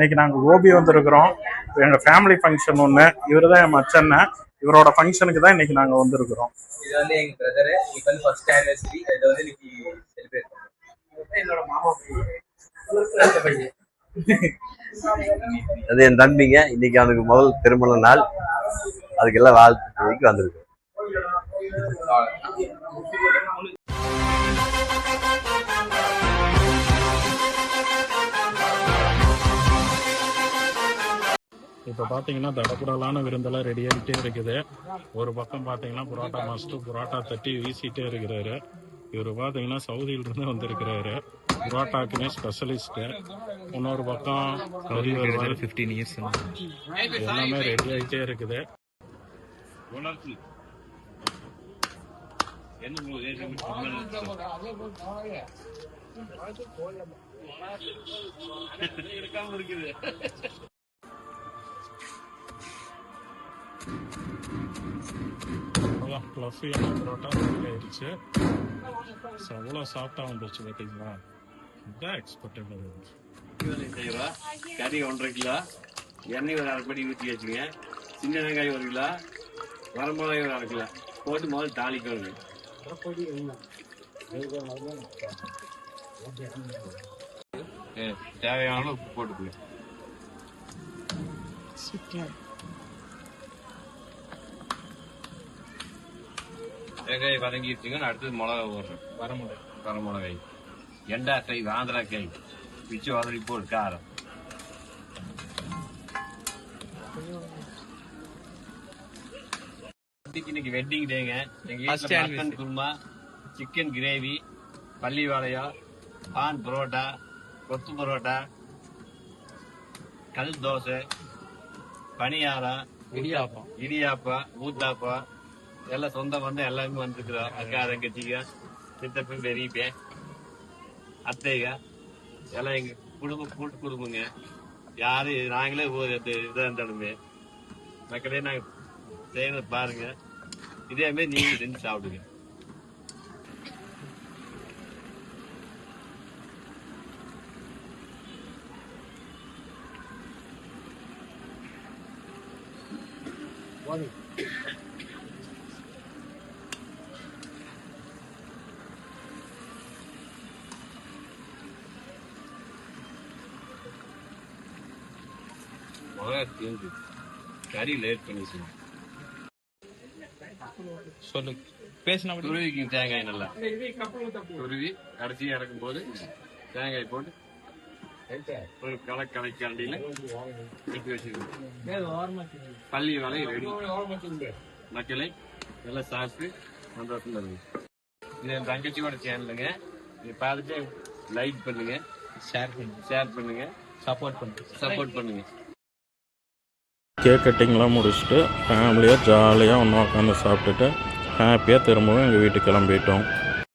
இன்னைக்கு நாங்கள் கோபி வந்திருக்கிறோம். எங்கள் ஃபேமிலி ஃபங்க்ஷன் ஒன்று. இவர் தான் என் மச்சன்ன. இவரோட ஃபங்க்ஷனுக்கு தான் இன்னைக்கு நாங்கள் வந்திருக்கிறோம். இது வந்து எங்க பிரதர். இன்னைக்கு வந்து ஃபர்ஸ்ட் ஆனிவர்சரி. இதை வந்து இன்னைக்கு செலிப்ரேட் பண்ணுறோம். என்னோட மாமா பையன். அது என் தம்பிங்க. இன்னைக்கு அவனுக்கு முதல் திருமண நாள். அதுக்கெல்லாம் வாழ்த்துக்கு வந்திருக்கு. இப்போ பார்த்தீங்கன்னா தடப்புடலான விருந்தெல்லாம் ரெடி ஆகிட்டே இருக்குது. ஒரு பக்கம் பார்த்தீங்கன்னா புரோட்டா மாஸ்டர் புரோட்டா தட்டி வீசிட்டே இருக்கிறாரு. இவர் பார்த்தீங்கன்னா சவுதியிலிருந்து வந்திருக்கிறாரு. புரோட்டாக்குமே ஸ்பெஷலிஸ்ட்டு. இன்னொரு பக்கம் 15 இயர்ஸ் எல்லாமே ரெடி ஆகிட்டே இருக்குது. ஃப்ளஃபியான புரோட்டா ரெடி ஆயிடுச்சு. அவ்வளோ சாஃப்டாக வந்துருச்சு பார்த்தீங்களா. இதுதான் எக்ஸ்பெக்ட் கறி 1.5 கிலோ, எண்ணெய் ஒரு 1/2 படி ஊற்றி வச்சுங்க. சின்ன வெங்காயம் 1 கிலோ, வரமிளகாய் ஒரு 1/2 கிலோ போட்டு முதல்ல தாளிக்கணுங்க. தேவையான உப்பு போட்டுக்கணும். வெங்காயம் வதங்கிடுச்சுங்க. அடுத்தது மிளகா போடுறேன். வரமிளகாய், எண்டாக்காய், ஆந்திராக்காய் பிச்சு வதறி போடு. காரம் இன்னைக்கு வெட்டிங் டேங்க. எங்க வீட்டுல மட்டன் குருமா, சிக்கன் கிரேவி, பள்ளி வாழையா, பான் பரோட்டா, கொத்து பரோட்டா, கல் தோசை, பனியாரா, இடியாப்பா, ஊத்தாப்பா எல்லாம் சொந்தம் வந்து எல்லாருமே வந்துருக்குறோம். அக்கா தங்கச்சிங்க, சித்தப்ப பெரியப்ப, அத்தைங்க எல்லாம் எங்க குடும்பம் கூட்டு குடும்பங்க. யாரு நாங்களே இதாக இருந்தாலுமே மக்களே நாங்க செய்யறது பாருங்க. இதே மாதிரி நீங்க செஞ்சு சாப்பிடுங்க. கறி லேட் பண்ணி சொல்லு பேசினா துருவிக்கு தேங்காய் நல்லா துருவி கடைசி இறக்கும் போது தேங்காய் போட்டு ஒரு கலக்காண்டியில எடுத்து வச்சிருக்கோம். பள்ளி வாழை ரெடி. மக்களை நல்லா சாப்பிட்டு சந்தோஷம் தருங்க. இது என் தங்கச்சியோட சேனலுங்க. இதை பார்த்துட்டு லைக் பண்ணுங்க, ஷேர் பண்ணுங்க, சப்போர்ட் பண்ணுங்க. கேக் கட்டிங்லாம் முடிச்சுட்டு ஃபேமிலியாக ஜாலியாக ஒன்றா உட்காந்து சாப்பிட்டுட்டு ஹாப்பியாக திரும்பவும் எங்கள் வீட்டுக்கு கிளம்பிட்டோம்.